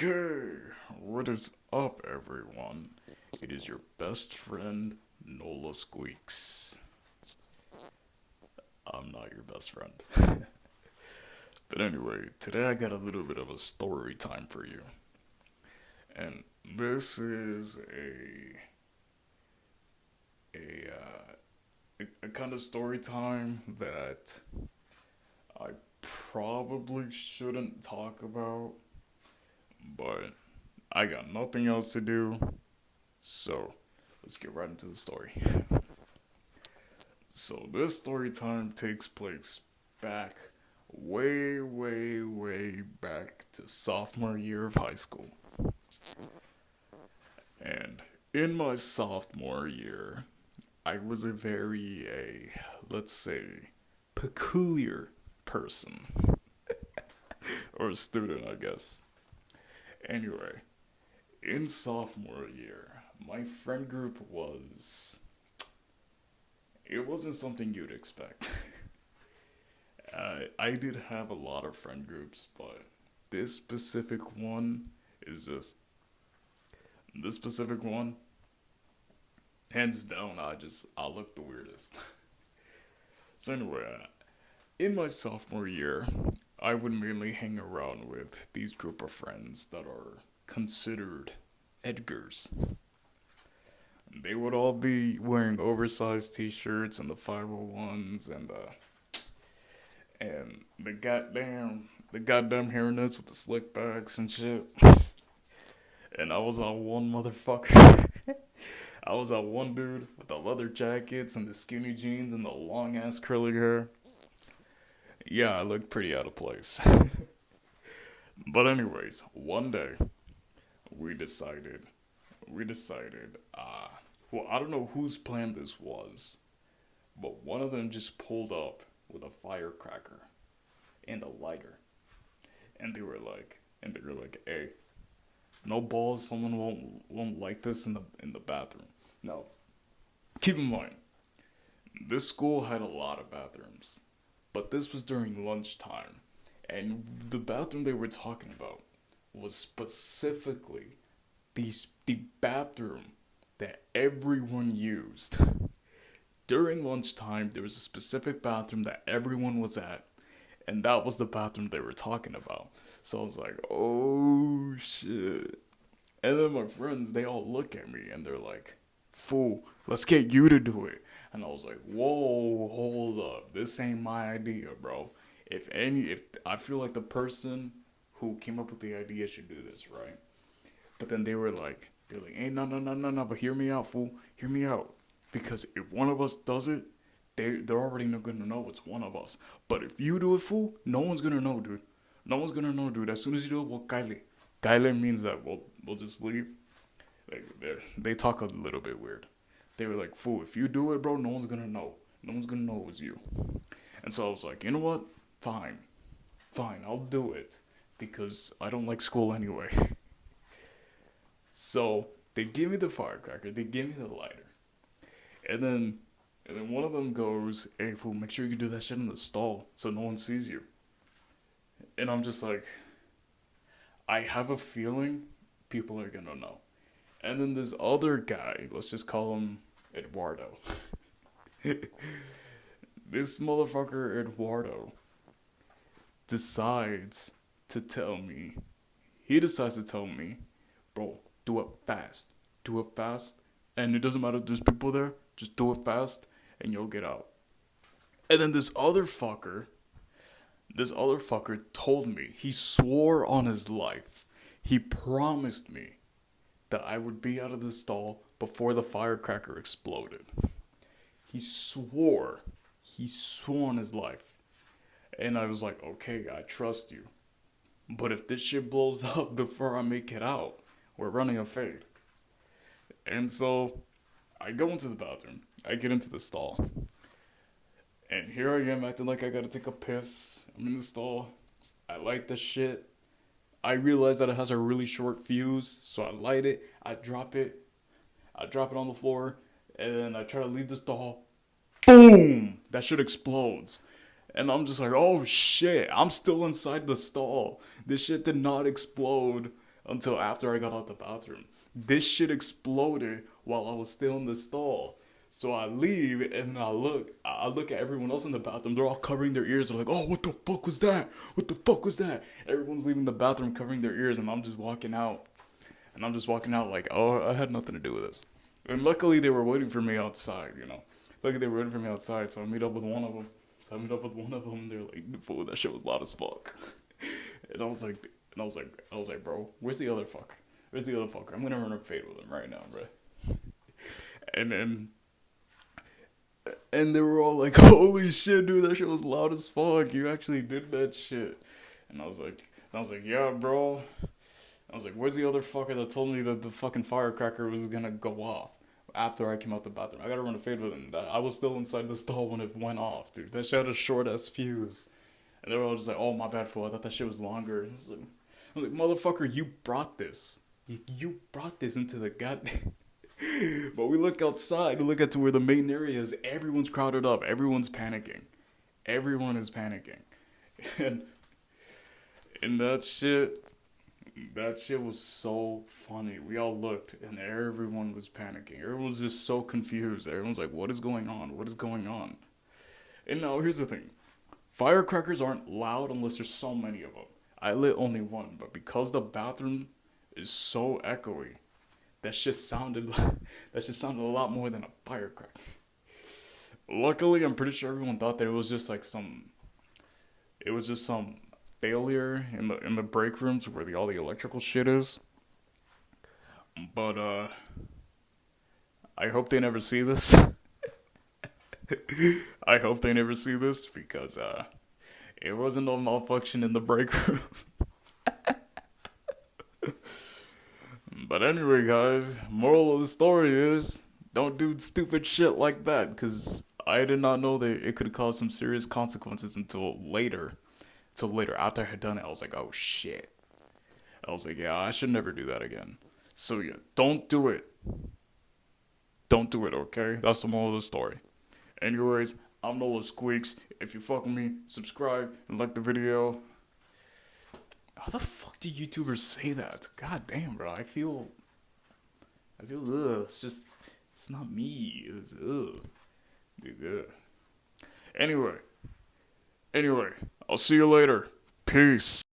Okay, what is up, everyone? It is your best friend, Nola Squeaks. I'm not your best friend. But anyway, today I got a little bit of a story time for you. And this is a kind of story time that I probably shouldn't talk about, but I got nothing else to do, so let's get right into the story. So this story time takes place back way back to sophomore year of high school. And in my sophomore year, I was let's say, peculiar person. Or a student, I guess. Anyway, in sophomore year, my friend group it wasn't something you'd expect. I did have a lot of friend groups, but this specific one is just this specific one, hands down. I look the weirdest. So anyway, in my sophomore year, I would mainly hang around with these group of friends that are considered Edgars. They would all be wearing oversized T-shirts and the 501s and the goddamn hairnets with the slick backs and shit. And I was that one motherfucker. I was that one dude with the leather jackets and the skinny jeans and the long ass curly hair. Yeah, I looked pretty out of place. But anyways, one day we decided we decided well, I don't know whose plan this was, but one of them just pulled up with a firecracker and a lighter. And they were like, "Hey, no balls, someone won't like this in the bathroom." Now, keep in mind, this school had a lot of bathrooms, but this was during lunchtime, and the bathroom they were talking about was specifically the bathroom that everyone used. During lunchtime, there was a specific bathroom that everyone was at, and that was the bathroom they were talking about. So I was like, oh shit. And then my friends, they all look at me and they're like, "Fool, let's get you to do it." And I was like, "Whoa, hold up. This ain't my idea, bro. If I feel like the person who came up with the idea should do this, right?" But then they're like, "Hey, no, but hear me out, fool. Hear me out. Because if one of us does it, they're already not gonna know it's one of us. But if you do it, fool, no one's gonna know, dude. No one's gonna know, dude. As soon as you do it, well, Kylie. Kylie means that we'll just leave." Like they talk a little bit weird. They were like, "Fool, if you do it, bro, no one's gonna know. No one's gonna know it was you." And so I was like, "You know what? Fine, fine, I'll do it because I don't like school anyway." So they give me the firecracker, they give me the lighter, and then one of them goes, "Hey, fool, make sure you do that shit in the stall so no one sees you." And I'm just like, I have a feeling people are gonna know. And then this other guy, let's just call him Eduardo. This motherfucker Eduardo decides to tell me, he decides to tell me, "Bro, do it fast. Do it fast. And it doesn't matter if there's people there, just do it fast and you'll get out." And then this other fucker told me, he swore on his life, he promised me that I would be out of the stall before the firecracker exploded. He swore. He swore on his life. And I was like, "Okay, I trust you. But if this shit blows up before I make it out, we're running a fade." And so I go into the bathroom. I get into the stall. And here I am acting like I gotta take a piss. I'm in the stall. I light the shit. I realize that it has a really short fuse, so I light it. I drop it on the floor, and then I try to leave the stall. Boom! That shit explodes. And I'm just like, oh shit, I'm still inside the stall. This shit did not explode until after I got out the bathroom. This shit exploded while I was still in the stall. So I leave and I look at everyone else in the bathroom. They're all covering their ears. They're like, "Oh, what the fuck was that? What the fuck was that?" Everyone's leaving the bathroom covering their ears, and I'm just walking out. And I'm just walking out like, "Oh, I had nothing to do with this." And luckily, they were waiting for me outside. Luckily they were waiting for me outside. So I meet up with one of them. They're like, "Fool, that shit was loud as fuck." And I was like, "Bro, where's the other fucker? Where's the other fucker? I'm gonna run a fade with him right now, bro." And then and they were all like, "Holy shit, dude, that shit was loud as fuck. You actually did that shit." And I was like, "Yeah, bro." I was like, "Where's the other fucker that told me that the fucking firecracker was gonna go off after I came out the bathroom? I gotta run a fade with him. I was still inside the stall when it went off, dude. That shit had a short ass fuse." And they were all just like, "Oh, my bad, fool. I thought that shit was longer." I was like, "Motherfucker, you brought this. You brought this into the goddamn." But we look outside, we look at to where the main area is. Everyone's crowded up. Everyone's panicking. Everyone is panicking. And, and that shit was so funny. We all looked and everyone was panicking. Everyone was just so confused. Everyone's like, "What is going on? What is going on?" And now here's the thing. Firecrackers aren't loud unless there's so many of them. I lit only one, but because the bathroom is so echoey, that shit sounded that shit sounded a lot more than a firecracker. Luckily, I'm pretty sure everyone thought that it was just some failure in the break rooms where all the electrical shit is. But I hope they never see this. I hope they never see this because it wasn't no malfunction in the break room. But anyway, guys, moral of the story is don't do stupid shit like that because I did not know that it could cause some serious consequences until later. Until later, after I had done it, I was like, "Oh shit." I was like, "Yeah, I should never do that again." So yeah, don't do it. Don't do it, okay? That's the moral of the story. Anyways, I'm Noah Squeaks. If you fuck with me, subscribe and like the video. How the fuck do YouTubers say that? God damn, bro. Ugh. It's not me. It's ugh. Dude, ugh. Anyway, I'll see you later. Peace.